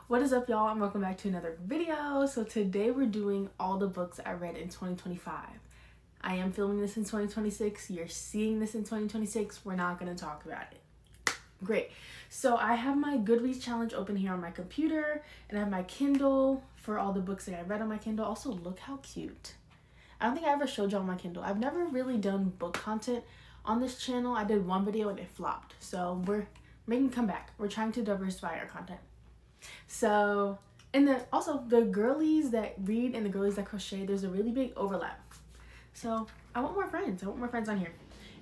What is up, y'all, and welcome back to another video. So today we're doing all the books I read in 2025. I am filming this in 2026. You're seeing this in 2026. We're not going to talk about it. Great. So I have my Goodreads challenge open here on my computer, and I have my Kindle for all the books that I read on my Kindle. Also, look how cute. I don't think I ever showed y'all my Kindle. I've never really done book content on this channel. I did one video and it flopped. So we're making a comeback. We're trying to diversify our content. So, and then also the girlies that read and the girlies that crochet, there's a really big overlap. So I want more friends. I want more friends on here.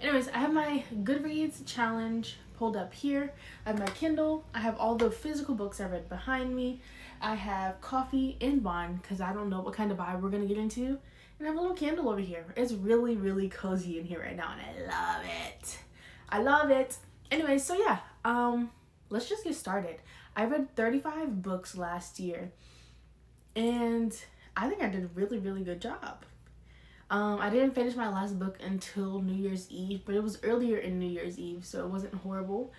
Anyways, I have my Goodreads challenge pulled up here. I have my Kindle. I have all the physical books I read behind me. I have coffee and wine because I don't know what kind of vibe we're going to get into. And I have a little candle over here. It's really, really cozy in here right now, and I love it. I love it. Anyways, so yeah, let's just get started. I read 35 books last year, and I think I did a really, really good job. I didn't finish my last book until New Year's Eve, but it was earlier in New Year's Eve, so it wasn't horrible.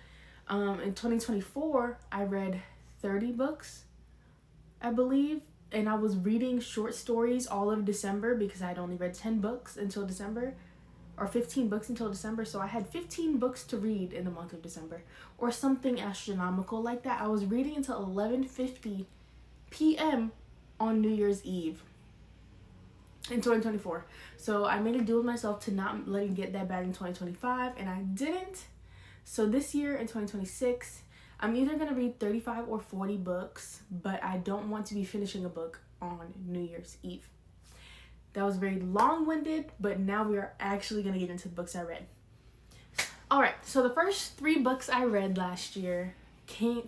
In 2024, I read 30 books, I believe, and I was reading short stories all of December because I'd only read 10 books until December, or 15 books until December, so I had 15 books to read in the month of December, or something astronomical like that. I was reading until 11:50 p.m. on New Year's Eve in 2024. So I made a deal with myself to not let it get that bad in 2025, and I didn't. So this year in 2026, I'm either going to read 35 or 40 books, but I don't want to be finishing a book on New Year's Eve. That was very long-winded, but now we are actually going to get into the books I read. All right, so the first 3 books I read last year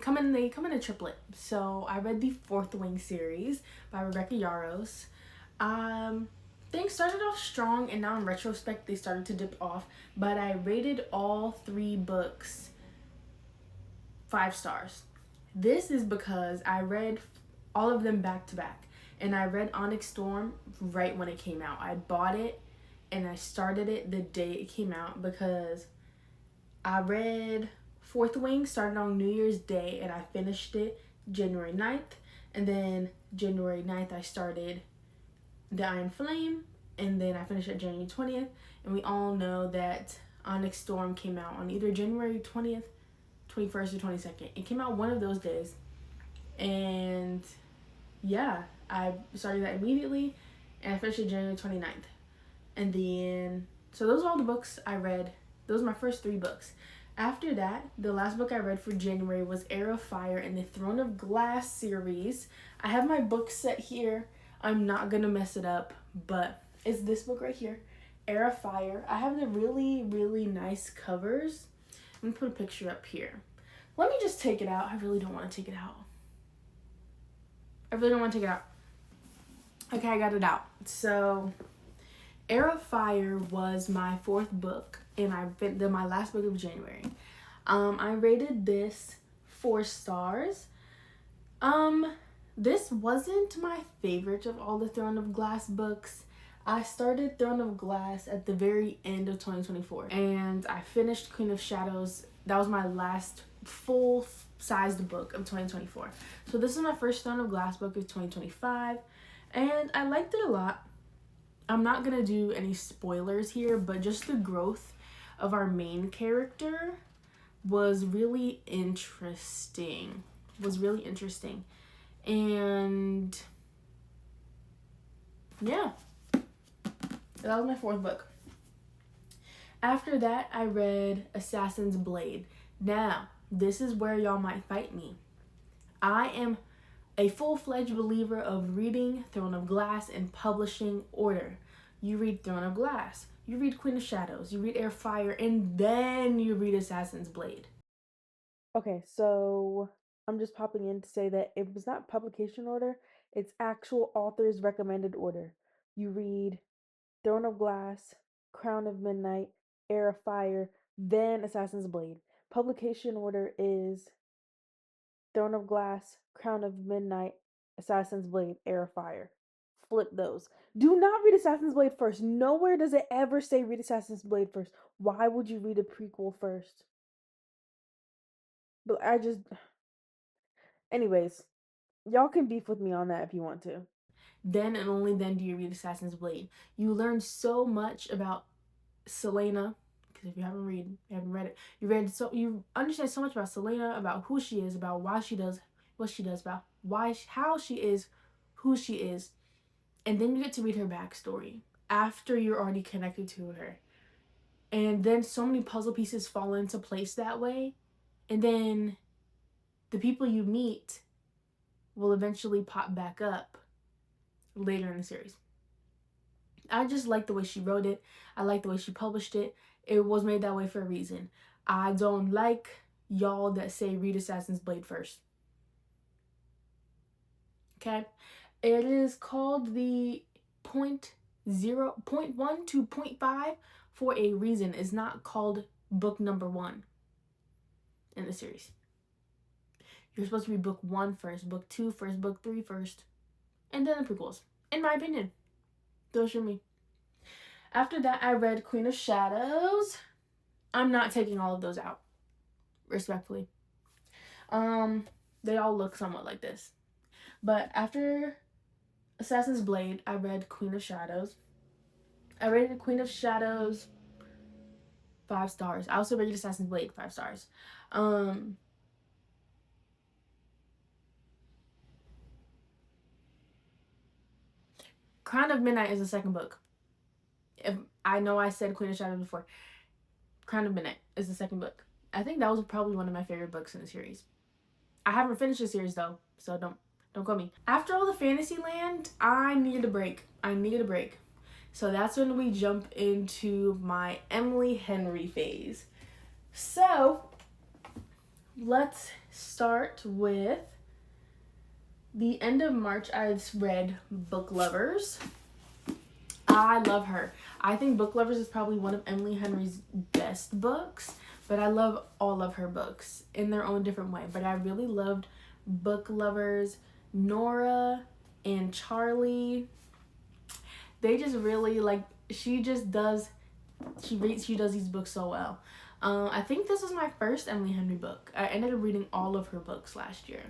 come in a triplet. So I read the Fourth Wing series by Rebecca Yarros. Things started off strong, and now in retrospect they started to dip off, but I rated all 3 books 5 stars. This is because I read all of them back to back, and I read Onyx Storm right when it came out. I bought it and I started it the day it came out because I read Fourth Wing started on New Year's Day and I finished it January 9th, and then January 9th I started The Iron Flame, and then I finished it January 20th, and we all know that Onyx Storm came out on either January 20th, 21st, or 22nd. It came out one of those days, and yeah, I started that immediately, and I finished it January 29th. And then, so those are all the books I read. Those are my first 3 books. After that, the last book I read for January was Heir of Fire in the Throne of Glass series. I have my book set here. I'm not gonna mess it up, but it's this book right here, Heir of Fire. I have the really, really nice covers. I'm gonna put a picture up here. Let me just take it out. I really don't want to take it out. Okay, I got it out. So Heir of Fire was my 4th book, and my last book of January. I rated this 4 stars. This wasn't my favorite of all the Throne of Glass books. I started Throne of Glass at the very end of 2024, and I finished Queen of Shadows. That was my last full-sized book of 2024. So this is my first Throne of Glass book of 2025, and I liked it a lot. I'm not gonna do any spoilers here, but just the growth of our main character was really interesting. And yeah, that was my 4th book. After that, I read Assassin's Blade. Now, this is where y'all might fight me. I am a full-fledged believer of reading Throne of Glass in publishing order. You read Throne of Glass, you read Queen of Shadows, you read Heir of Fire, and then you read Assassin's Blade. Okay, so I'm just popping in to say that it was not publication order, it's actual author's recommended order. You read Throne of Glass, Crown of Midnight, Heir of Fire, then Assassin's Blade. Publication order is Throne of Glass, Crown of Midnight, Assassin's Blade, Heir of Fire. Flip those. Do not read Assassin's Blade first. Nowhere does it ever say read Assassin's Blade first. Why would you read a prequel first? But anyways, Y'all can beef with me on that if you want to. Then and only then do you read Assassin's Blade. You learn so much about Selena, because if you haven't read it, you understand so much about Selena, about who she is, about why she does what she does, about how she is who she is, and then you get to read her backstory after you're already connected to her, and then so many puzzle pieces fall into place that way, and then the people you meet will eventually pop back up later in the series. I just like the way she wrote it. I like the way she published it. It was made that way for a reason. I don't like y'all that say read Assassin's Blade first. Okay? It is called the point 1 to point 5 for a reason. It's not called book number 1 in the series. You're supposed to read book 1 first, book 2 first, book 3 first, and then the prequels. In my opinion. Those are me. After that, I read Queen of Shadows. I'm not taking all of those out, respectfully. They all look somewhat like this. But after Assassin's Blade, I read Queen of Shadows. I rated Queen of Shadows 5 stars. I also rated Assassin's Blade 5 stars. Crown of Midnight is the second book. If I know I said Queen of Shadows before. Crown of Midnight is the second book. I think that was probably one of my favorite books in the series. I haven't finished the series though, so don't quote me. After all the Fantasyland, I needed a break. So that's when we jump into my Emily Henry phase. So let's start with the end of March. I read Book Lovers. I love her. I think Book Lovers is probably one of Emily Henry's best books, but I love all of her books in their own different way. But I really loved Book Lovers. Nora and Charlie, they just really, like, she does these books so well. I think this was my first Emily Henry book. I ended up reading all of her books last year.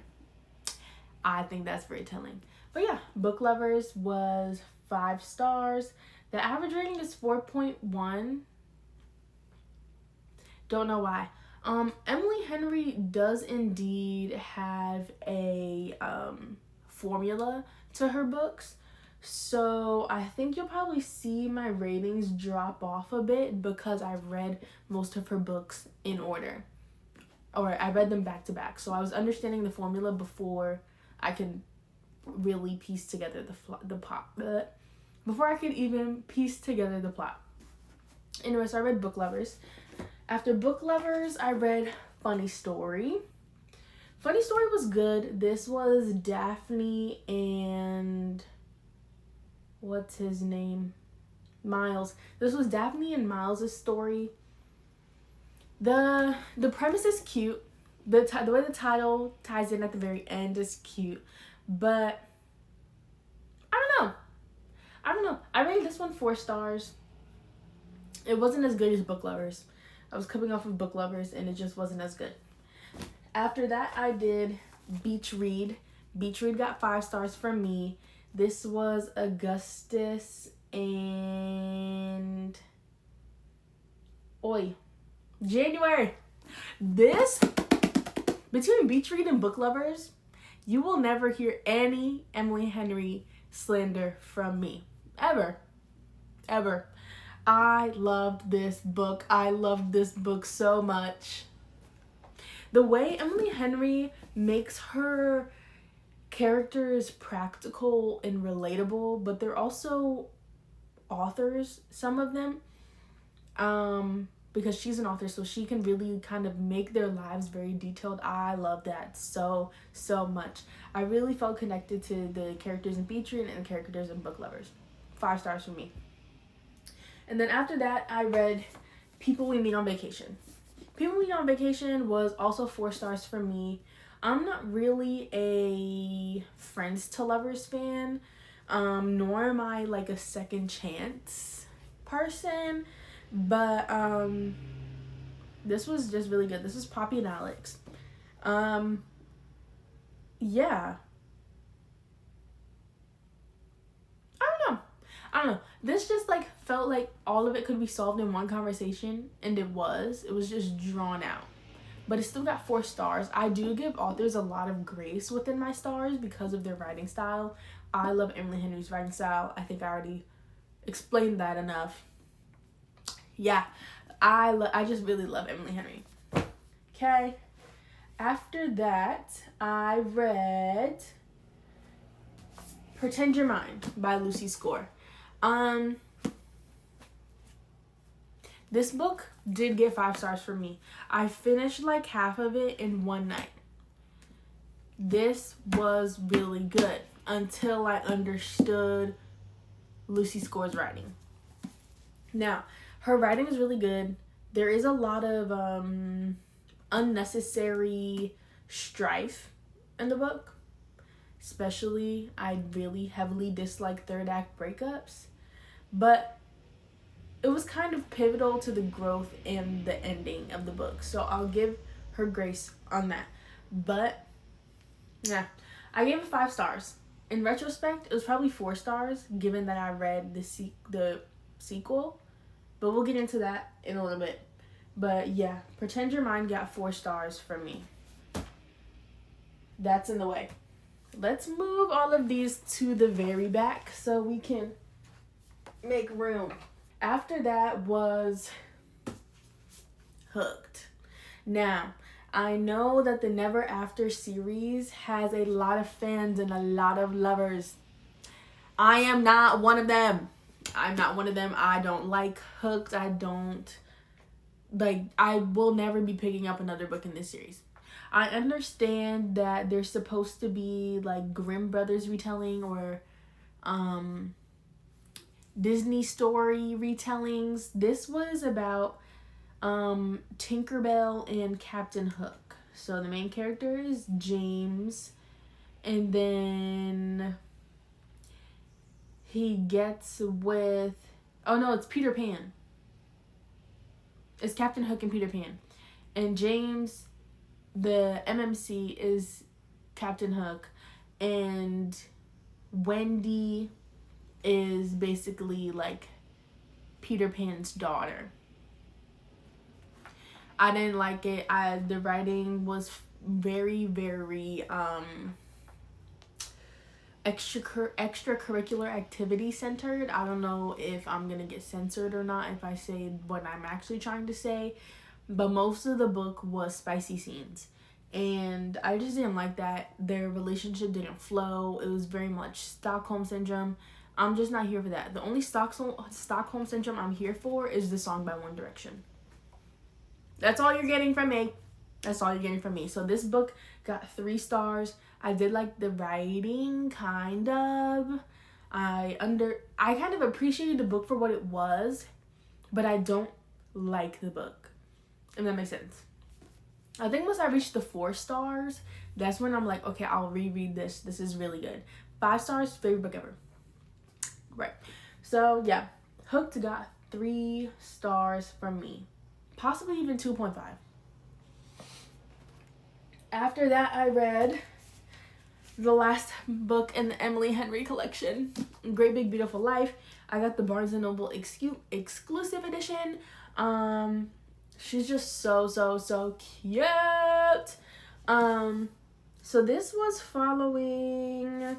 I think that's very telling. But yeah, Book Lovers was 5 stars. The average rating is 4.1. Don't know why. Emily Henry does indeed have a formula to her books. So I think you'll probably see my ratings drop off a bit because I've read most of her books in order. Or I read them back to back. So I was understanding the formula before I could really piece together the plot. Before I could even piece together the plot. Anyway, so I read Book Lovers. After Book Lovers, I read Funny Story. Funny Story was good. This was Daphne and what's his name? Miles. This was Daphne and Miles' story. The premise is cute. The way the title ties in at the very end is cute. But I don't know. I rated this one 4 stars. It wasn't as good as Book Lovers. I was coming off of Book Lovers and it just wasn't as good. After that, I did Beach Read. Beach Read got 5 stars from me. This was Augustus and January. This, between Beach Read and Book Lovers, you will never hear any Emily Henry slander from me. Ever. I loved this book. I loved this book so much. The way Emily Henry makes her characters practical and relatable, but they're also authors, some of them, because she's an author, so she can really kind of make their lives very detailed. I love that so much. I really felt connected to the characters in Beach Read and the characters in Book Lovers. 5 stars for me. And then after that, I read People We Meet on Vacation. People We Meet on Vacation was also 4 stars for me. I'm not really a Friends to Lovers fan, nor am I like a Second Chance person, but this was just really good. This was Poppy and Alex. Yeah. I don't know. This just like felt like all of it could be solved in one conversation, and it was. It was just drawn out. But it still got 4 stars. I do give authors a lot of grace within my stars because of their writing style. I love Emily Henry's writing style. I think I already explained that enough. Yeah, I just really love Emily Henry. Okay. After that, I read Pretend You're Mine by Lucy Score. This book did get 5 stars for me. I finished like half of it in one night. This was really good until I understood Lucy Score's writing. Now, her writing is really good. There is a lot of unnecessary strife in the book. Especially, I really heavily dislike third act breakups. But it was kind of pivotal to the growth and the ending of the book. So I'll give her grace on that. But, yeah, I gave it 5 stars. In retrospect, it was probably 4 stars, given that I read the sequel. But we'll get into that in a little bit. But, yeah, Pretend Your Mine got 4 stars from me. That's in the way. Let's move all of these to the very back so we can make room. After that was Hooked. Now, I know that the Never After series has a lot of fans and a lot of lovers. I am not one of them. I'm not one of them. I don't like Hooked. I will never be picking up another book in this series. I understand that there's supposed to be like Grimm Brothers retelling or Disney story retellings. This was about Tinkerbell and Captain Hook. So the main character is James, and then he gets with, oh no, it's Peter Pan. It's Captain Hook and Peter Pan. And James, the MMC, is Captain Hook, and Wendy is basically like Peter Pan's daughter. I didn't like it. The writing was very, very extracurricular activity centered. I don't know if I'm gonna get censored or not if I say what I'm actually trying to say, but most of the book was spicy scenes, and I just didn't like that. Their relationship didn't flow. It was very much Stockholm Syndrome. I'm just not here for that. The only Stockholm Syndrome I'm here for is the song by One Direction. That's all you're getting from me. That's all you're getting from me. So this book got 3 stars. I did like the writing, kind of. I kind of appreciated the book for what it was, but I don't like the book, if that makes sense. I think once I reached the 4 stars, that's when I'm like, okay, I'll reread this. This is really good. 5 stars, favorite book ever. Right. So, yeah. Hooked got 3 stars from me. Possibly even 2.5. After that, I read the last book in the Emily Henry collection, Great Big Beautiful Life. I got the Barnes & Noble exclusive edition. She's just so cute. So this was following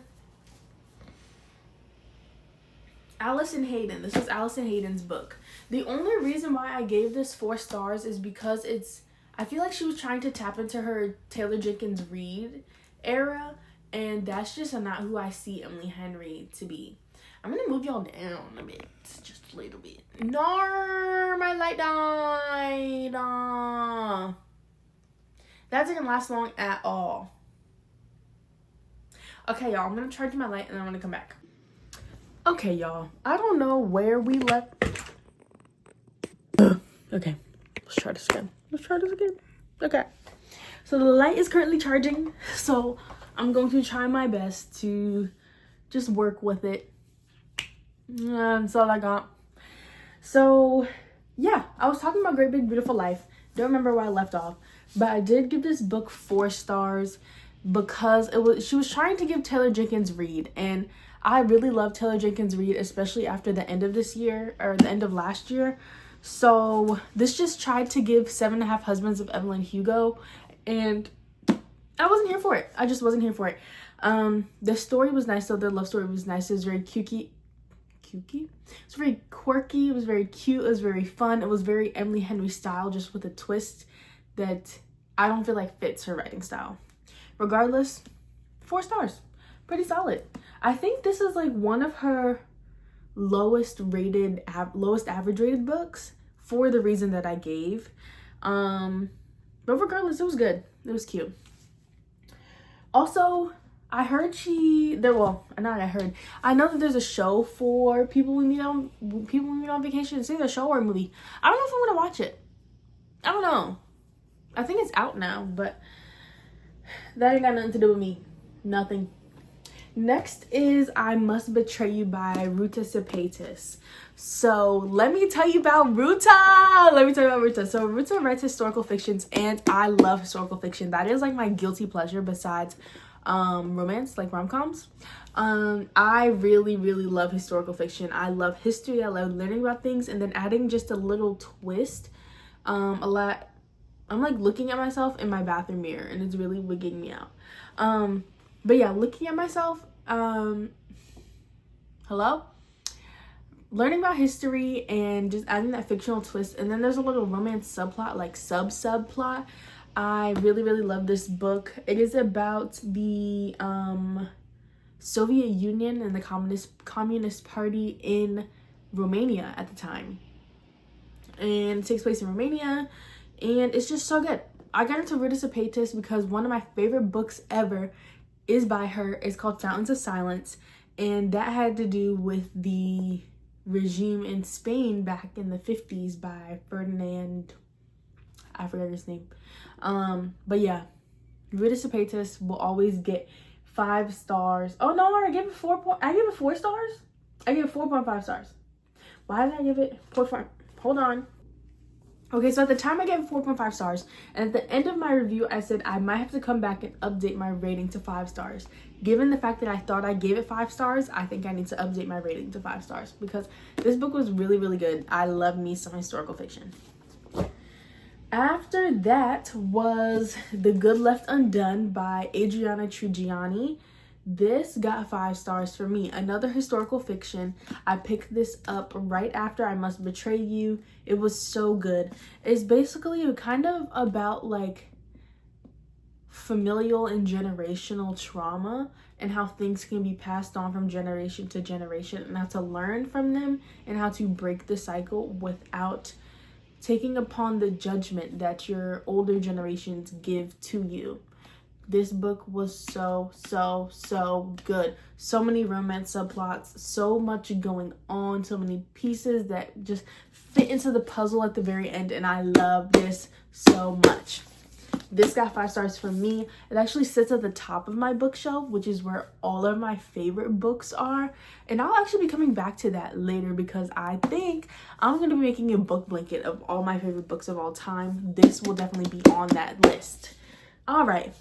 Allison Hayden. This was Allison Hayden's book. The only reason why I gave this 4 stars is because I feel like she was trying to tap into her Taylor Jenkins Reid era, and that's just not who I see Emily Henry to be. I'm gonna move y'all down a bit, just a little bit. No, my light died. That didn't last long at all. Okay, y'all, I'm gonna charge my light and I'm gonna come back. Okay, y'all, I don't know where we left. Okay, let's try this again. Okay, so the light is currently charging, so I'm going to try my best to just work with it. That's all I got. So, yeah, I was talking about Great Big Beautiful Life. Don't remember where I left off, but I did give this book 4 stars. because she was trying to give Taylor Jenkins Reid, and I really love Taylor Jenkins Reid, especially after the end of this year or the end of last year. So this just tried to give 7.5 Husbands of Evelyn Hugo, and I wasn't here for it. I just wasn't here for it. The story was nice though. The love story was nice. It was very cutesy. It's very quirky. It was very cute. It was very fun. It was very Emily Henry style, just with a twist that I don't feel like fits her writing style. Regardless, 4 stars. Pretty solid. I think this is like one of her lowest average rated books for the reason that I gave. But regardless, it was good. It was cute. Also, I know that there's a show for people we meet on vacation. It's either a show or a movie. I don't know if I'm gonna watch it. I don't know. I think it's out now, but that ain't got nothing to do with me. Nothing. Next is I Must Betray You by Ruta Sepetys. So let me tell you about Ruta. So Ruta writes historical fictions, and I love historical fiction. That is like my guilty pleasure besides romance, like rom-coms. I really love historical fiction. I love history. I love learning about things and then adding just a little twist. I'm like looking at myself in my bathroom mirror, and it's really wigging me out. But yeah, looking at myself, learning about history and just adding that fictional twist, and then there's a little romance subplot, like subplot. I really love this book. It is about the Soviet Union and the Communist Party in Romania at the time, and it takes place in Romania, and it's just so good. I got into Ruta Sepetys because one of my favorite books ever is by her. It's called Fountains of Silence, and that had to do with the regime in Spain back in the 50s by Ferdinand, I forget his name. But yeah, Ruta Sepetys will always get 5 stars. Oh no, I gave it 4 stars? I gave it 4.5 stars. Why did I give it 4.5? Hold on. Okay, so at the time I gave it 4.5 stars, and at the end of my review I said I might have to come back and update my rating to 5 stars. Given the fact that I thought I gave it 5 stars, I think I need to update my rating to 5 stars because this book was really good. I love me some historical fiction. After that was The Good Left Undone by Adriana Trigiani. This got 5 stars for me. Another historical fiction. I picked this up right after I Must Betray You. It was so good. It's basically kind of about like familial and generational trauma and how things can be passed on from generation to generation, and how to learn from them and how to break the cycle without taking upon the judgment that your older generations give to you. This book was so good. So many romance subplots, so much going on, so many pieces that just fit into the puzzle at the very end, and I love this so much. This got 5 stars from me. It actually sits at the top of my bookshelf, which is where all of my favorite books are, and I'll actually be coming back to that later because I think I'm going to be making a book blanket of all my favorite books of all time. This will definitely be on that list. All right.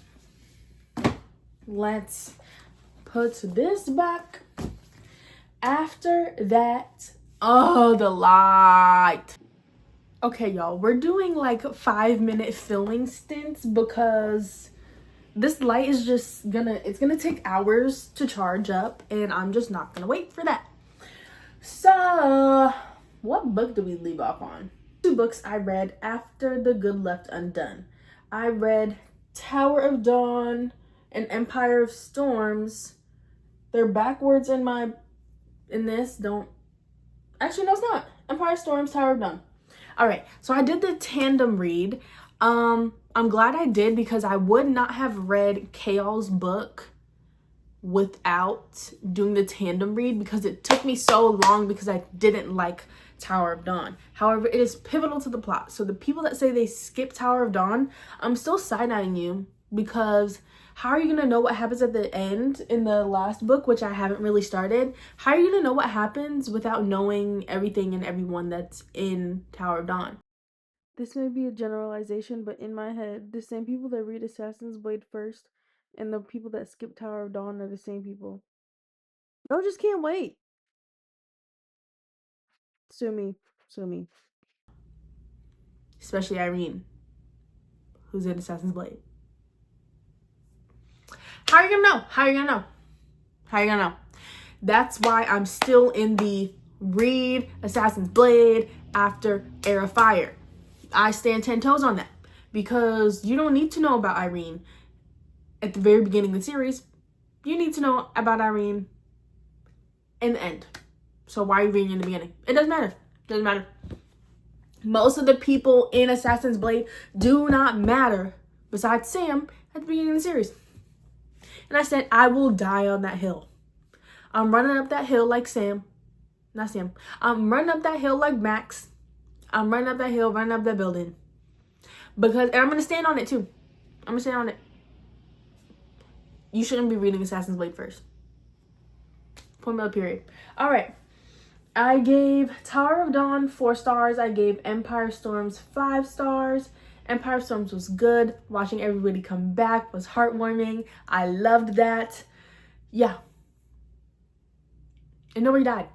Let's put this back. After that, the light. Okay, y'all, we're doing like 5-minute filming stints because this light is just it's gonna take hours to charge up, and I'm just not gonna wait for that. So, what book do we leave off on? 2 books I read after The Good Left Undone. I read Tower of Dawn and Empire of Storms. They're backwards in this. Actually, no, it's not. Empire of Storms, Tower of Dawn. All right, so I did the tandem read. I'm glad I did because I would not have read Chaol's book without doing the tandem read because it took me so long because I didn't like Tower of Dawn. However, it is pivotal to the plot. So the people that say they skip Tower of Dawn, I'm still side-eyeing you because how are you going to know what happens at the end in the last book, which I haven't really started? How are you going to know what happens without knowing everything and everyone that's in Tower of Dawn? This may be a generalization, but in my head, the same people that read Assassin's Blade first and the people that skip Tower of Dawn are the same people. No, just can't wait. Sue me. Sue me. Especially Irene, who's in Assassin's Blade. How are you gonna know? How are you gonna know? How are you gonna know? That's why I'm still in the read Assassin's Blade after Heir of Fire. I stand 10 toes on that. Because you don't need to know about Irene at the very beginning of the series. You need to know about Irene in the end. So why are you reading in the beginning? It doesn't matter. It doesn't matter. Most of the people in Assassin's Blade do not matter besides Sam at the beginning of the series. And I said, I will die on that hill. I'm running up that hill like Sam. Not Sam. I'm running up that hill like Max. I'm running up that hill, running up that building. And I'm going to stand on it too. I'm going to stand on it. You shouldn't be reading Assassin's Blade first. Point period. All right. I gave Tower of Dawn 4 stars. I gave Empire Storms 5 stars. Empire Storms was good. Watching everybody come back was heartwarming. I loved that. Yeah. And nobody died.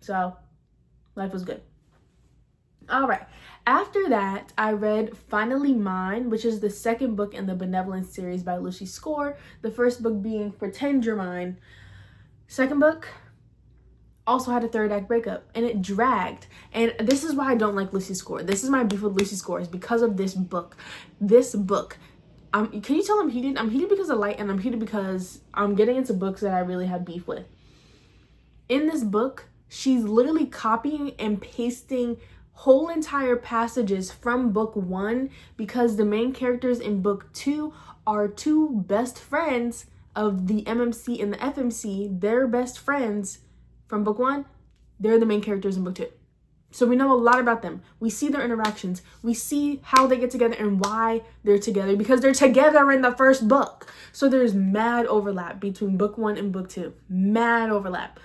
So, life was good. All right. After that, I read Finally Mine, which is the second book in the Benevolence series by Lucy Score. The first book being Pretend You're Mine. Second book also had a third act breakup, and it dragged. And this is why I don't like Lucy Score. This is my beef with Lucy Score, is because of this book. This book. Can you tell I'm heated? I'm heated because of light, and I'm heated because I'm getting into books that I really have beef with. In this book, she's literally copying and pasting whole entire passages from book 1 because the main characters in book 2 are 2 best friends of the MMC and the FMC. They're best friends from book 1. They're the main characters in book 2. So we know a lot about them. We see their interactions. We see how they get together and why they're together, because they're together in the first book. So there's mad overlap between book 1 and book 2. Mad overlap.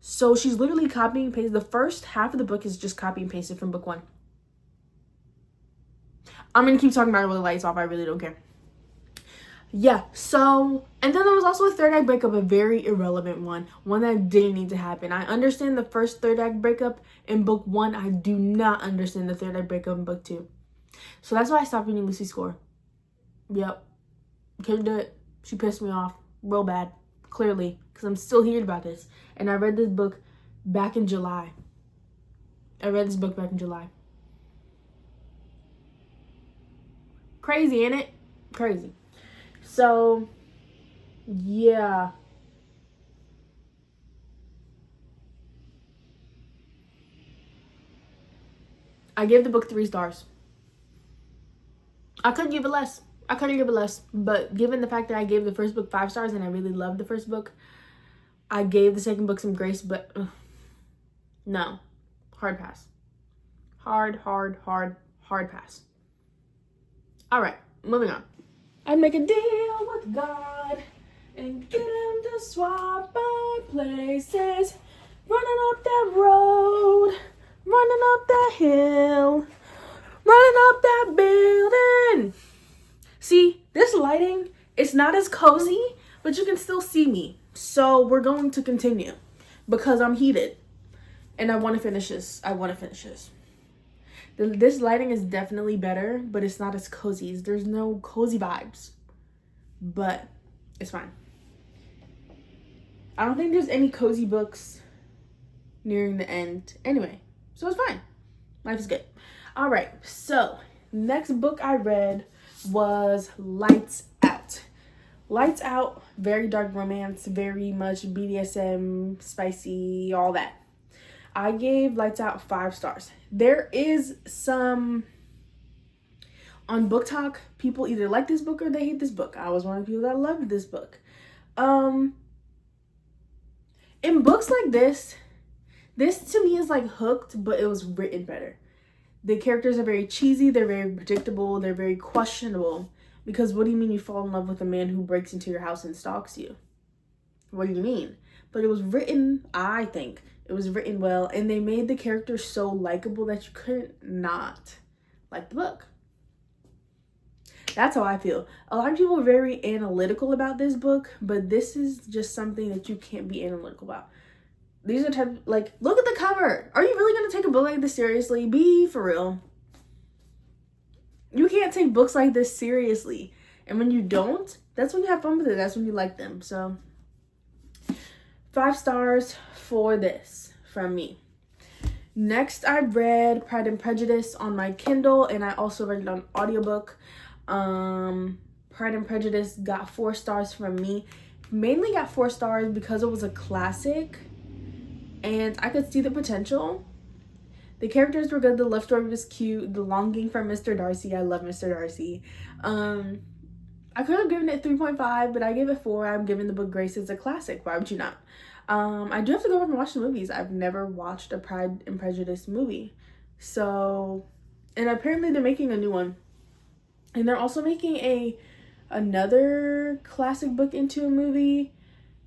So she's literally copying and pasting. The first half of the book is just copy and pasted from book 1. I'm going to keep talking about it with the lights off. I really don't care. Yeah, so, and then there was also a third act breakup, a very irrelevant one that didn't need to happen. I understand the first third act breakup in book 1. I do not understand the third act breakup in book 2. So that's why I stopped reading Lucy Score. Yep. Couldn't do it. She pissed me off real bad, clearly, because I'm still heated about this. And I read this book back in July. Crazy, ain't it? Crazy. So, yeah. I gave the book 3 stars. I couldn't give it less. But given the fact that I gave the first book 5 stars and I really loved the first book, I gave the second book some grace, but no. Hard pass. Hard pass. All right, moving on. I'd make a deal with God and get him to swap our places. Running up that road, running up that hill, running up that building. See, this lighting, it's not as cozy, but you can still see me. So we're going to continue because I'm heated and I want to finish this. This lighting is definitely better, but it's not as cozy. There's no cozy vibes, but it's fine. I don't think there's any cozy books nearing the end anyway, so it's fine. Life is good. All right, so next book I read was Lights Out. Lights Out, very dark romance, very much BDSM, spicy, all that. I gave Lights Out 5 stars. There is some, on Book Talk, people either like this book or they hate this book. I was one of the people that loved this book. In books like this to me is like Hooked, but it was written better. The characters are very cheesy, they're very predictable, they're very questionable. Because what do you mean you fall in love with a man who breaks into your house and stalks you? What do you mean? But it was written, I think, it was written well, and they made the characters so likable that you couldn't not like the book. That's how I feel. A lot of people are very analytical about this book, but this is just something that you can't be analytical about. These are type, like, look at the cover. Are you really going to take a book like this seriously? Be for real. You can't take books like this seriously. And when you don't, that's when you have fun with it. That's when you like them. So 5 stars for this from me. Next, I read Pride and Prejudice on my Kindle, and I also read it on audiobook. Pride and Prejudice got 4 stars from me. Mainly got 4 stars because it was a classic, and I could see the potential. The characters were good. The love story was cute. The longing for Mr. Darcy. I love Mr. Darcy. I could have given it 3.5, but I gave it 4. I'm giving the book grace. It's a classic. Why would you not? I do have to go back and watch the movies. I've never watched a Pride and Prejudice movie. So, and apparently they're making a new one. And they're also making another classic book into a movie.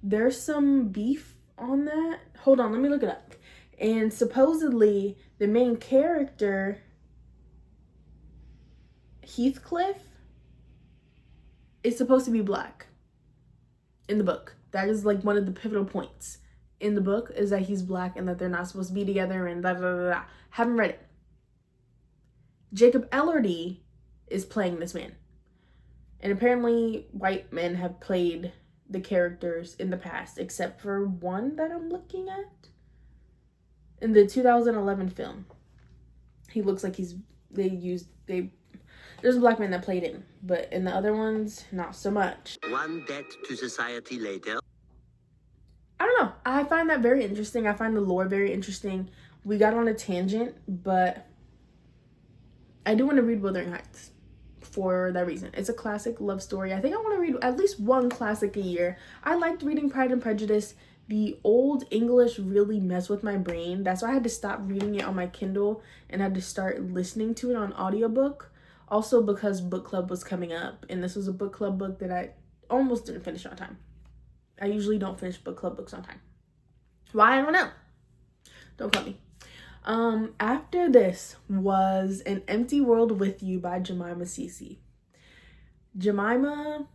There's some beef on that. Hold on, let me look it up. And supposedly the main character, Heathcliff, is supposed to be black in the book. That is like one of the pivotal points in the book, is that he's black and that they're not supposed to be together and da da da da. Haven't read it. Jacob Elordi is playing this man. And apparently white men have played the characters in the past, except for one that I'm looking at. In the 2011 film, he looks like there's a black man that played him, but in the other ones, not so much. One debt to society later. I don't know. I find that very interesting. I find the lore very interesting. We got on a tangent, but I do want to read Wuthering Heights for that reason. It's a classic love story. I think I want to read at least one classic a year. I liked reading Pride and Prejudice. The old English really messed with my brain. That's why I had to stop reading it on my Kindle and had to start listening to it on audiobook. Also because book club was coming up, and this was a book club book that I almost didn't finish on time. I usually don't finish book club books on time. Why? I don't know. Don't call me. After this was An Empty World with You by Jemima Cece. Jemima,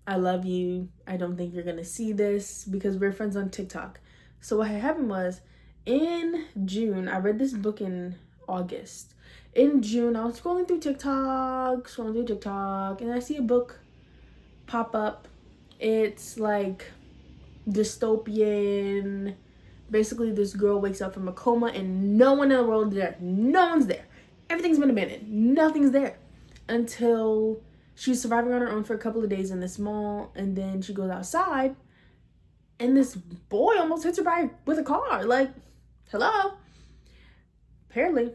I love you. I don't think you're gonna see this because we're friends on TikTok. So what had happened was, in June, I read this book in August. In June, I was scrolling through TikTok, and I see a book pop up. It's like dystopian. Basically, this girl wakes up from a coma and no one in the world is there. No one's there. Everything's been abandoned. Nothing's there until she's surviving on her own for a couple of days in this mall, and then she goes outside and this boy almost hits her with a car. Like, hello? Apparently,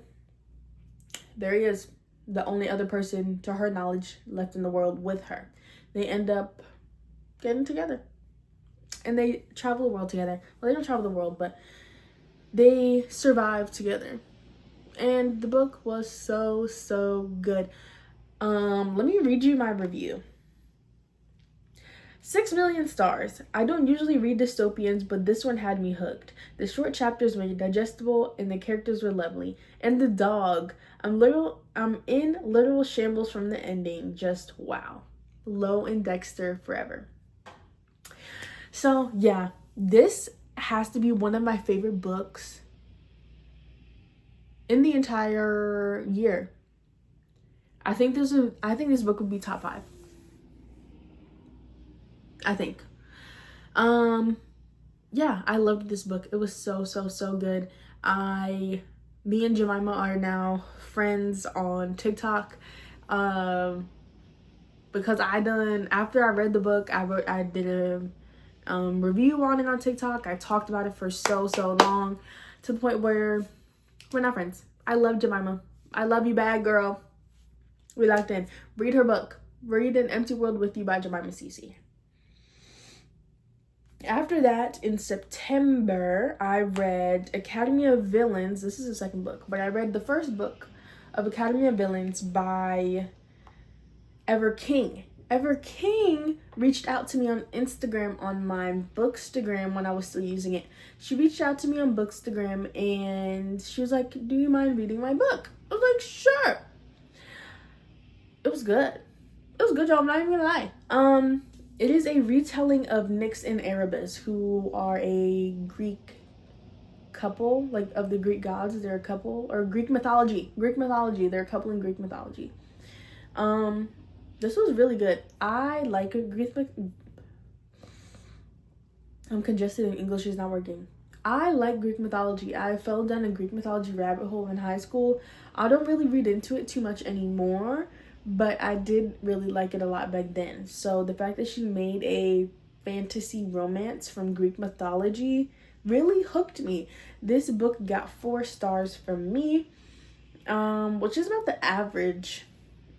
there he is, the only other person, to her knowledge, left in the world with her. They end up getting together. And they travel the world together. Well, they don't travel the world, but they survive together. And the book was so, so good. Let me read you my review. 6 million stars. I don't usually read dystopians, but this one had me hooked. The short chapters were digestible and the characters were lovely. And the dog, I'm in literal shambles from the ending. Just wow. Lo and Dexter forever. So yeah, this has to be one of my favorite books in the entire year. I think this book would be top 5. I think. Yeah, I loved this book. It was so, so, so good. Me and Jemima are now friends on TikTok. Because after I read the book, I did a review on it on TikTok. I talked about it for so, so long, to the point where we're not friends. I love Jemima. I love you, bad girl. We locked in. Read her book. Read An Empty World with You by Jemima Cece. After that, in September, I read Academy of Villains. This is the second book, but I read the first book of Academy of Villains by Ever King. Ever King reached out to me on Instagram, on my Bookstagram when I was still using it. She reached out to me on Bookstagram and she was like, do you mind reading my book? I was like, sure. It was good. It was a good job, I'm not even gonna lie. It is a retelling of Nyx and Erebus, who are a Greek couple, like of the Greek gods. They're a couple, or Greek mythology. They're a couple in Greek mythology. This was really good. I like a Greek. I'm congested and English is not working. I like Greek mythology. I fell down a Greek mythology rabbit hole in high school. I don't really read into it too much anymore, but I did really like it a lot back then. So the fact that she made a fantasy romance from Greek mythology really hooked me. This book got 4 stars from me, which is about the average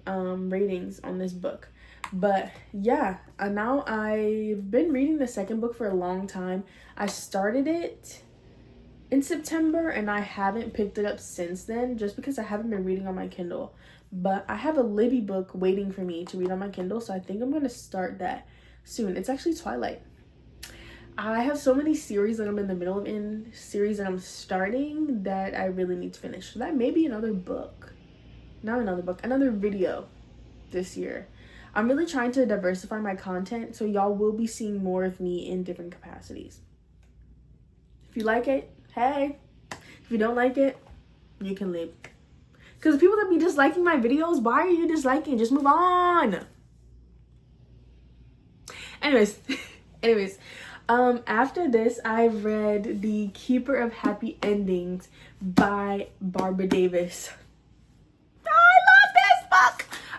ratings on this book. But yeah, now I've been reading the second book for a long time. I started it in September and I haven't picked it up since then, just because I haven't been reading on my Kindle. But I have a Libby book waiting for me to read on my Kindle, so I think I'm going to start that soon. It's actually Twilight. I have so many series that I'm in the middle of, series that I'm starting, that I really need to finish. So that may be another book. Not another book, another video this year. I'm really trying to diversify my content, so y'all will be seeing more of me in different capacities. If you like it, hey. If you don't like it, you can leave. Because people that be disliking my videos, why are you disliking? Just move on. Anyways, after this, I read The Keeper of Happy Endings by Barbara Davis.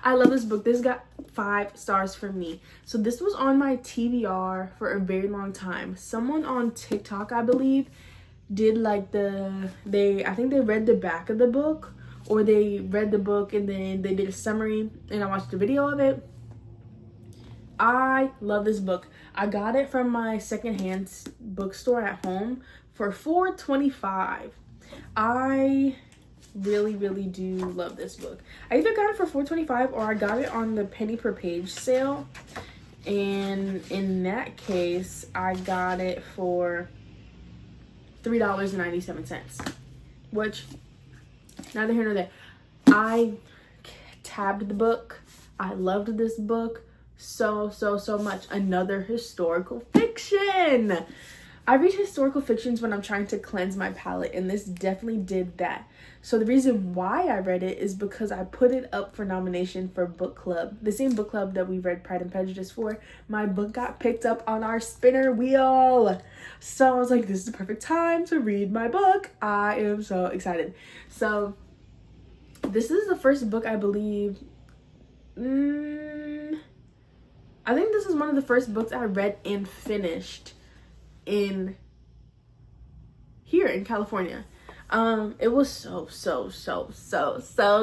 I love this book. This got 5 stars from me. So this was on my TBR for a very long time. Someone on TikTok, I believe, did like I think they read the back of the book, or they read the book and then they did a summary and I watched a video of it. I love this book. I got it from my secondhand bookstore at home for $4.25. I really do love this book. I either got it for $4.25 or I got it on the penny per page sale, and in that case I got it for $3.97, which neither here nor there. I tabbed the book. I loved this book so much. Another historical fiction. I read historical fictions when I'm trying to cleanse my palate, and this definitely did that. So the reason why I read it is because I put it up for nomination for book club. The same book club that we read Pride and Prejudice for. My book got picked up on our spinner wheel. So I was like, this is the perfect time to read my book. I am so excited. So this is the first book, I believe. I think this is one of the first books I read and finished here in California. It was so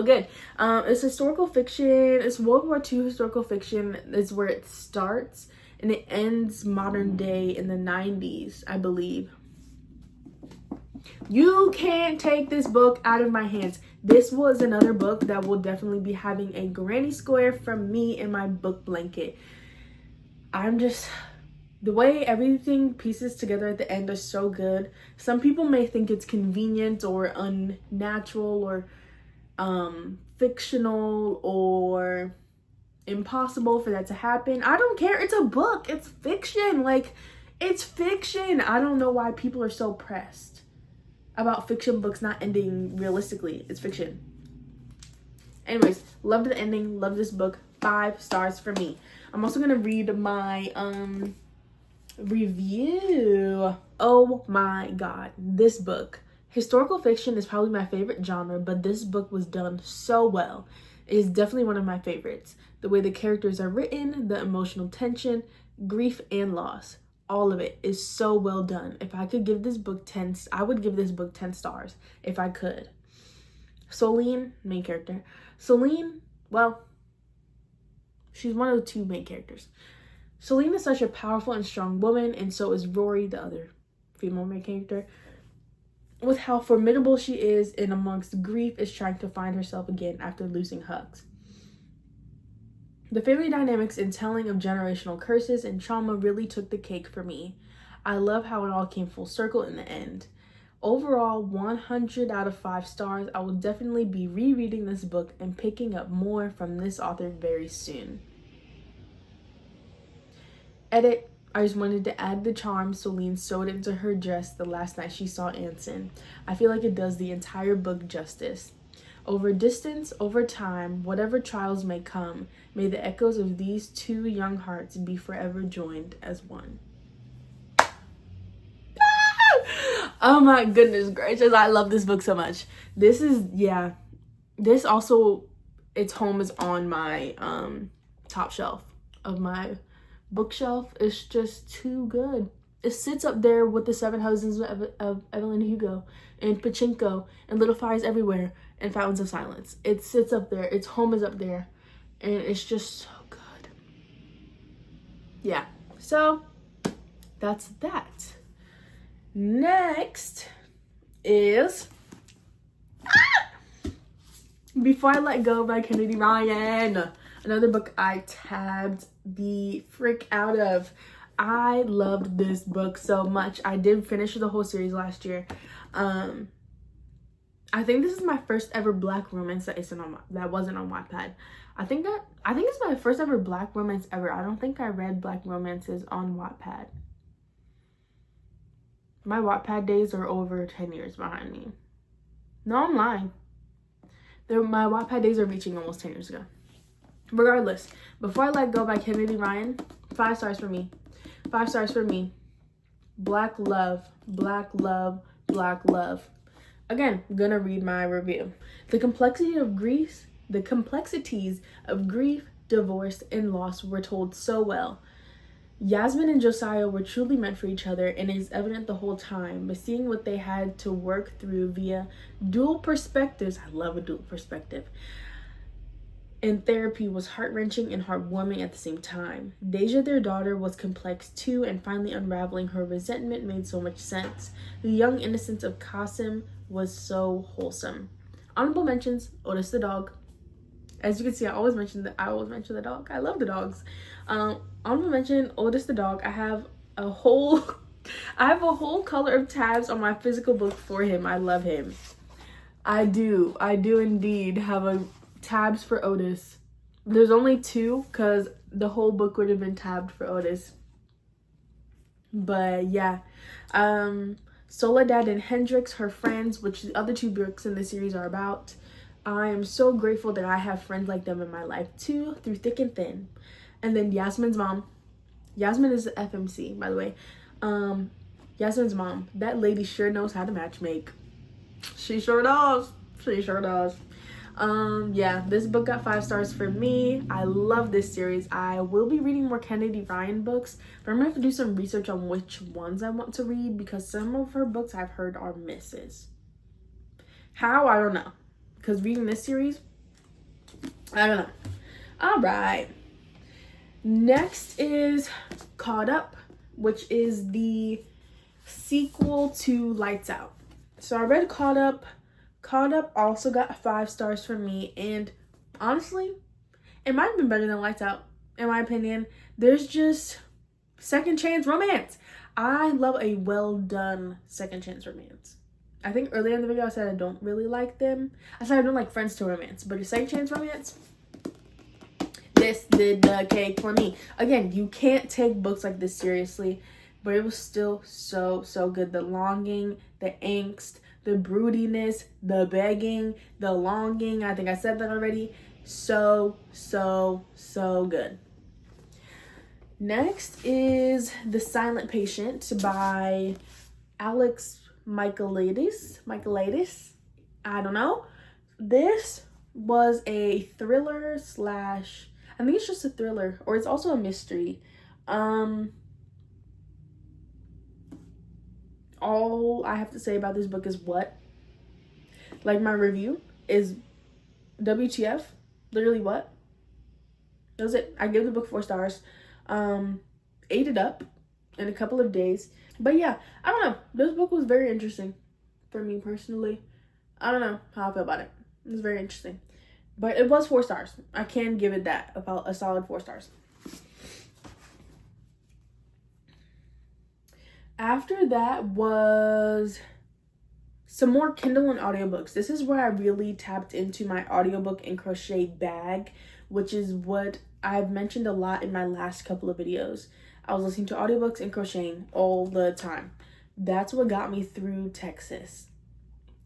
good. It's historical fiction. It's World War II historical fiction. Is where it starts and it ends modern day in the 90s, I believe. You can't take this book out of my hands. This was another book that will definitely be having a granny square from me in my book blanket. The way everything pieces together at the end is so good. Some people may think it's convenient or unnatural or fictional or impossible for that to happen. I don't care. It's a book. It's fiction. Like, it's fiction. I don't know why people are so pressed about fiction books not ending realistically. It's fiction. Anyways, loved the ending. Love this book. 5 stars for me. I'm also gonna read my review. Oh my god, this book. Historical fiction is probably my favorite genre, but this book was done so well. It is definitely one of my favorites. The way the characters are written, the emotional tension, grief and loss, all of it is so well done. If I could give this book I would give this book 10 stars if I could. Solene, main character. Solene, well, she's one of the 2 main characters. Solene is such a powerful and strong woman, and so is Rory, the other female main character. With how formidable she is, and amongst grief is trying to find herself again after losing Hugs. The family dynamics and telling of generational curses and trauma really took the cake for me. I love how it all came full circle in the end. Overall, 100 out of 5 stars. I will definitely be rereading this book and picking up more from this author very soon. Edit, I just wanted to add the charm Celine sewed into her dress the last night she saw Anson. I feel like it does the entire book justice. Over distance, over time, whatever trials may come, may the echoes of these two young hearts be forever joined as one. Oh my goodness gracious, I love this book so much. This also, its home is on my top shelf of my bookshelf. It's just too good. It sits up there with the Seven Husbands of Evelyn Hugo and Pachinko and Little Fires Everywhere and Fountains of Silence. It sits up there. Its home is up there. And it's just so good. Yeah. So, that's that. Next is Before I Let Go by Kennedy Ryan. Another book I tabbed the frick out of. I loved this book so much. I did finish the whole series last year. I think this is my first ever Black romance that wasn't on Wattpad. I think it's my first ever Black romance ever. I don't think I read Black romances on Wattpad. My Wattpad days are over 10 years behind me. No, I'm lying. My Wattpad days are reaching almost 10 years ago. Regardless, Before I Let Go by Kennedy Ryan, 5 stars for me. 5 stars for me. Black love, black love, black love. Again, I'm gonna read my review. The complexities of grief, divorce, and loss were told so well. Yasmin and Josiah were truly meant for each other, and it is evident the whole time, but seeing what they had to work through via dual perspectives, I love a dual perspective, and therapy was heart-wrenching and heartwarming at the same time. Deja, their daughter, was complex too, and finally unraveling her resentment made so much sense. The young innocence of Qasim was so wholesome. Honorable mentions, Otis the dog. As you can see, I always mention the dog. I love the dogs. Honorable mention, Otis the dog. I have a whole color of tabs on my physical book for him. I love him. I do indeed have tabs for Otis. There's only 2 because the whole book would have been tabbed for Otis. But yeah, Soledad and Hendrix, her friends, which the other 2 books in the series are about. I am so grateful that I have friends like them in my life too, through thick and thin. And then Yasmin's mom. Yasmin is the FMC, by the way. Yasmin's mom. That lady sure knows how to matchmake. She sure does. Yeah, this book got 5 stars for me. I love this series. I will be reading more Kennedy Ryan books, but I'm gonna have to do some research on which ones I want to read because some of her books I've heard are misses. How? I don't know. Because reading this series, I don't know. All right. Next is Caught Up, which is the sequel to Lights Out. So I read Caught Up. Caught Up also got 5 stars for me. And honestly, it might have been better than Lights Out, in my opinion. There's just second chance romance. I love a well done second chance romance. I think earlier in the video I said I don't really like them. I said I don't like friends to romance, but a second chance romance, this did the cake for me. Again, you can't take books like this seriously, but it was still so good. The longing, the angst, the broodiness, the begging, the longing. I think I said that already. So good. Next is The Silent Patient by Alex Michaelides. I don't know. This was a thriller slash, I think it's just a thriller, or it's also a mystery. All I have to say about this book is what? Like my review is WTF. Literally what? That was it. I gave the book 4 stars. Ate it up in a couple of days. But yeah, I don't know. This book was very interesting for me personally. I don't know how I feel about it. It was very interesting. But it was 4 stars. I can give it that, about a solid 4 stars. After that was some more Kindle and audiobooks. This is where I really tapped into my audiobook and crochet bag, which is what I've mentioned a lot in my last couple of videos. I was listening to audiobooks and crocheting all the time. That's what got me through Texas.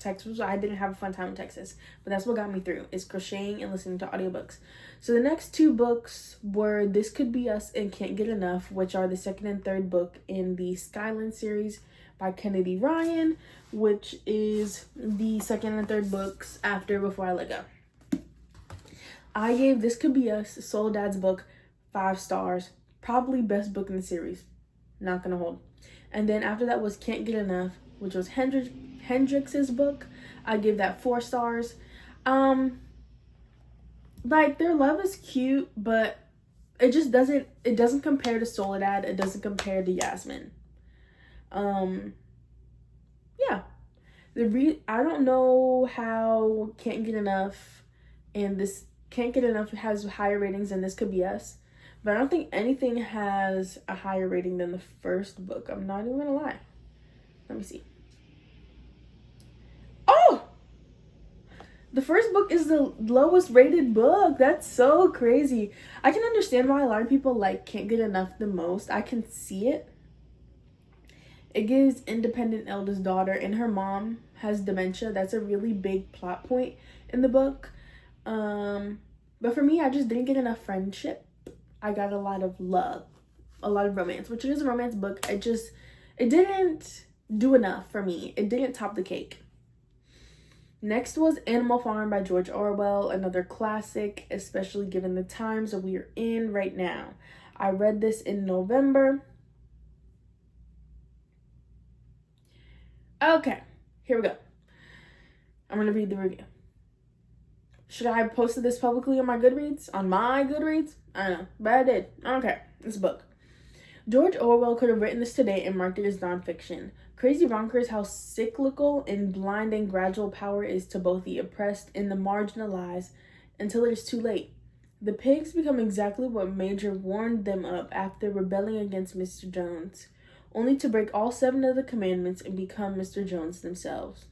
I didn't have a fun time in Texas, but that's what got me through, is crocheting and listening to audiobooks. So the next two books were This Could Be Us and Can't Get Enough, which are the second and third book in the Skyland series by Kennedy Ryan, which is the second and third books after Before I Let Go. I gave This Could Be Us, Soul Dad's book, 5 stars. Probably best book in the series. Not gonna hold. And then after that was Can't Get Enough, which was Hendrix's book. I give that 4 stars. Like, their love is cute, but it doesn't compare to Soledad. It doesn't compare to Yasmin. Yeah. I don't know how Can't Get Enough and this Can't Get Enough has higher ratings than This Could Be Us, but I don't think anything has a higher rating than the first book. I'm not even gonna lie. Let me see. Oh! The first book is the lowest rated book. That's so crazy. I can understand why a lot of people like Can't Get Enough the most. I can see it. It gives independent eldest daughter, and her mom has dementia. That's a really big plot point in the book. But for me, I just didn't get enough friendship. I got a lot of love, a lot of romance, which is a romance book. It didn't do enough for me. It didn't top the cake. Next was Animal Farm by George Orwell, another classic, especially given the times that we are in right now. I read this in November. Okay, here we go. I'm going to read the review. Should I have posted this publicly on my Goodreads? I don't know, but I did. Okay, this book. George Orwell could have written this today and marked it as nonfiction. Crazy bonkers how cyclical and blind and gradual power is to both the oppressed and the marginalized until it is too late. The pigs become exactly what Major warned them of after rebelling against Mr. Jones, only to break all 7 of the commandments and become Mr. Jones themselves.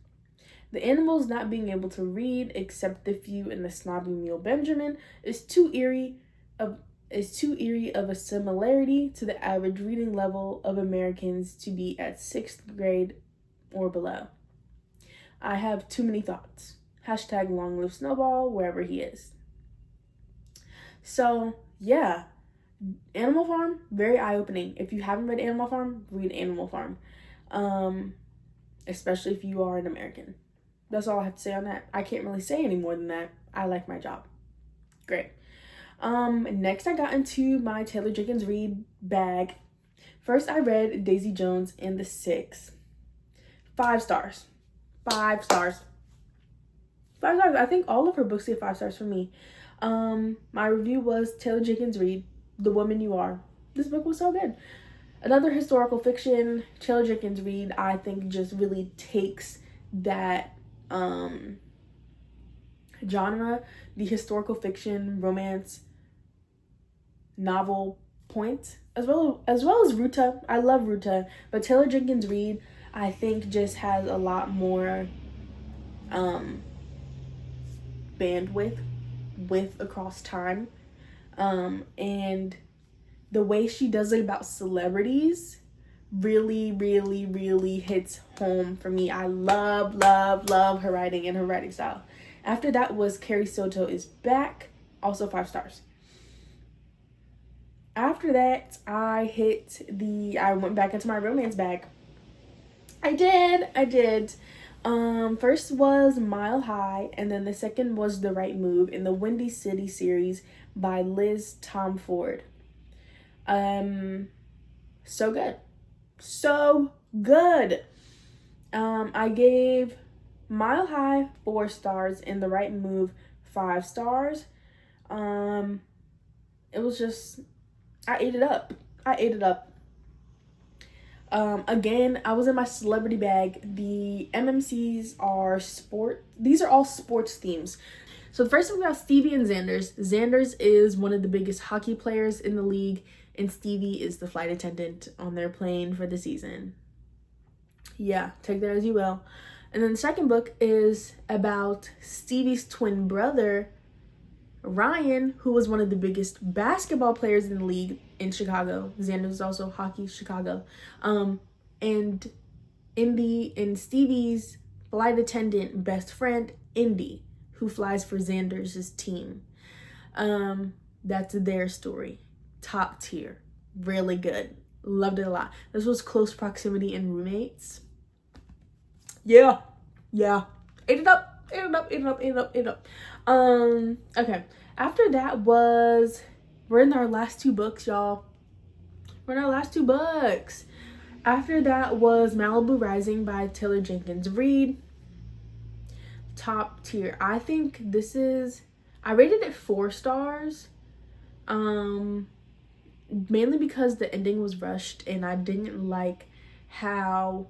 The animals not being able to read, except the few and the snobby mule Benjamin, is too eerie of a similarity to the average reading level of Americans to be at 6th grade or below. I have too many thoughts. # long live Snowball, wherever he is. So, yeah. Animal Farm, very eye-opening. If you haven't read Animal Farm, read Animal Farm. Especially if you are an American. That's all I have to say on that. I can't really say any more than that. I like my job. Great. Next I got into my Taylor Jenkins Reid bag. First I read Daisy Jones and the Six. 5 stars. 5 stars. 5 stars. I think all of her books get 5 stars for me. My review was Taylor Jenkins Reid, The Woman You Are. This book was so good. Another historical fiction, Taylor Jenkins Reid, I think just really takes that genre, the historical fiction, romance, novel point, as well as Ruta. I love Ruta, but Taylor Jenkins Reid, I think, just has a lot more bandwidth across time, and the way she does it about celebrities really hits home for me. I love her writing and her writing style. After that was Carrie Soto is Back, also 5 stars. After that, I went back into my romance bag. I did. First was Mile High, and then the second was The Right Move in the Windy City series by Liz Tomford. So good. I gave Mile High 4 stars and The Right Move 5 stars. It was just, I ate it up. Again, I was in my celebrity bag. The MMCs are these are all sports themes. So the first one we got Stevie and Xanders. Xanders is one of the biggest hockey players in the league, and Stevie is the flight attendant on their plane for the season. Yeah, take that as you will. And then the second book is about Stevie's twin brother, Ryan, who was one of the biggest basketball players in the league in Chicago. Xander was also hockey Chicago. And Stevie's flight attendant best friend, Indy, who flies for Xander's team. That's their story. Top tier. Really good. Loved it a lot. This was close proximity and roommates. Yeah. Ate it up. Okay. After that we're in our last two books, y'all. After that was Malibu Rising by Taylor Jenkins Reid. Top tier. I think I rated it 4 stars. Mainly because the ending was rushed and I didn't like how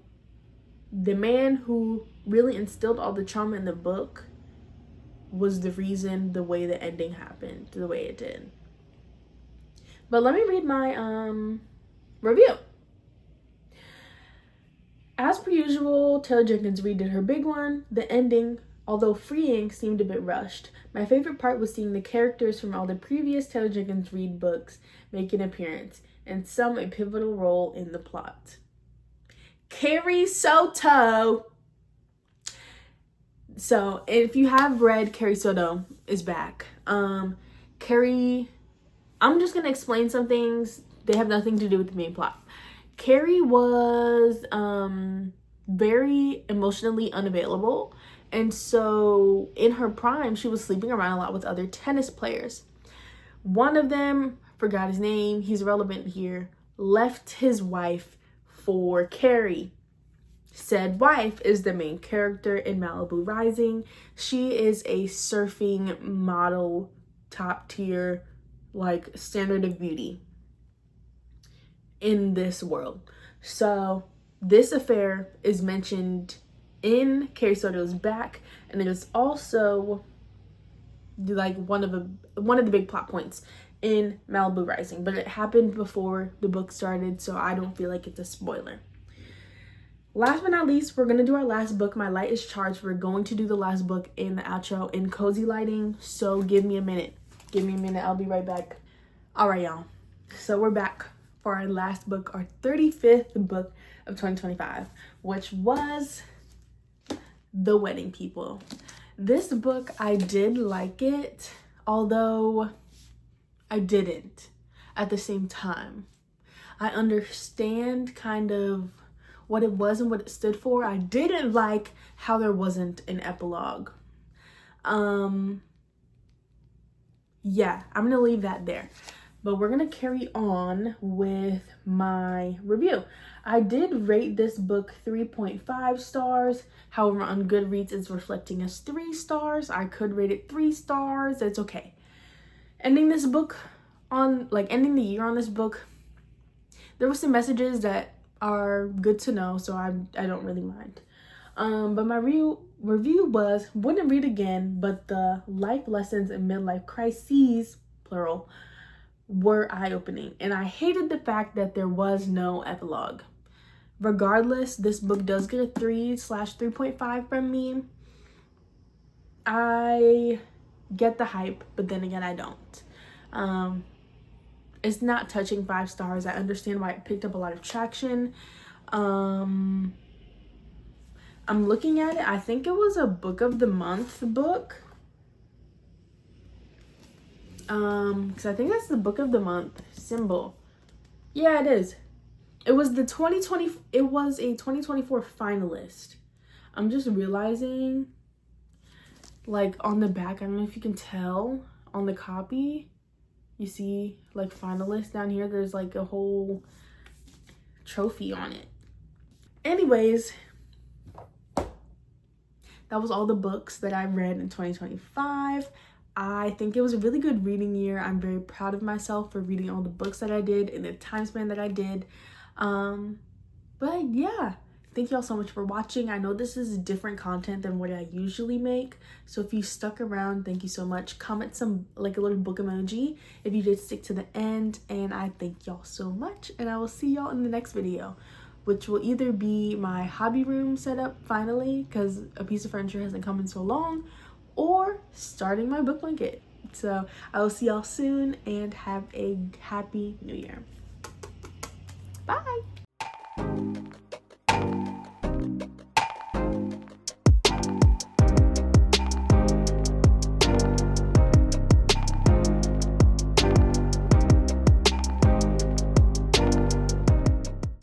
the man who really instilled all the trauma in the book was the reason the way the ending happened the way it did. But let me read my review. As per usual, Taylor Jenkins Reid did her big one. The ending, although freeing, seemed a bit rushed. My favorite part was seeing the characters from all the previous Taylor Jenkins Reid books make an appearance, and some a pivotal role in the plot. Carrie Soto. So, if you have read, Carrie Soto is back. Carrie, I'm just going to explain some things. They have nothing to do with the main plot. Carrie was very emotionally unavailable. And so in her prime, she was sleeping around a lot with other tennis players. One of them, forgot his name, he's relevant here, left his wife for Carrie. Said wife is the main character in Malibu Rising. She is a surfing model, top tier, like standard of beauty in this world. So this affair is mentioned in Carrie Soto's back, and it is also like one of the big plot points in Malibu Rising, but it happened before the book started, so I don't feel like it's a spoiler. Last but not least, we're going to do our last book. My light is charged. We're going to do the last book in the outro in cozy lighting, so give me a minute. I'll be right back. All right, y'all. So we're back for our last book, our 35th book of 2025, which was The Wedding People. This book, I did like it, although I didn't at the same time. I understand kind of what it was and what it stood for. I didn't like how there wasn't an epilogue. Yeah, I'm gonna leave that there. But we're gonna carry on with my review. I did rate this book 3.5 stars. However, on Goodreads, it's reflecting as 3 stars. I could rate it 3 stars. It's okay. Ending the year on this book, there were some messages that are good to know, so I don't really mind. But my review was, wouldn't read again, but the life lessons and midlife crises, plural, were eye-opening, and I hated the fact that there was no epilogue. Regardless, this book does get a 3/3.5 from me. I get the hype, but then again, I don't. It's not touching 5 stars. I understand why it picked up a lot of traction. I'm looking at it. I think it was a book of the month book. Because I think that's the book of the month symbol. Yeah, it is. It was a 2024 finalist. I'm just realizing, like, on the back, I don't know if you can tell on the copy, you see like finalist down here, there's like a whole trophy on it. Anyways, that was all the books that I read in 2025. I think it was a really good reading year. I'm very proud of myself for reading all the books that I did in the time span that I did. But yeah, thank you all so much for watching. I know this is different content than what I usually make, so if you stuck around, thank you so much. Comment some, like, a little book emoji if you did stick to the end, and I thank y'all so much, and I will see y'all in the next video, which will either be my hobby room setup finally, because a piece of furniture hasn't come in so long, or starting my book blanket. So I will see y'all soon and have a happy new year. Bye.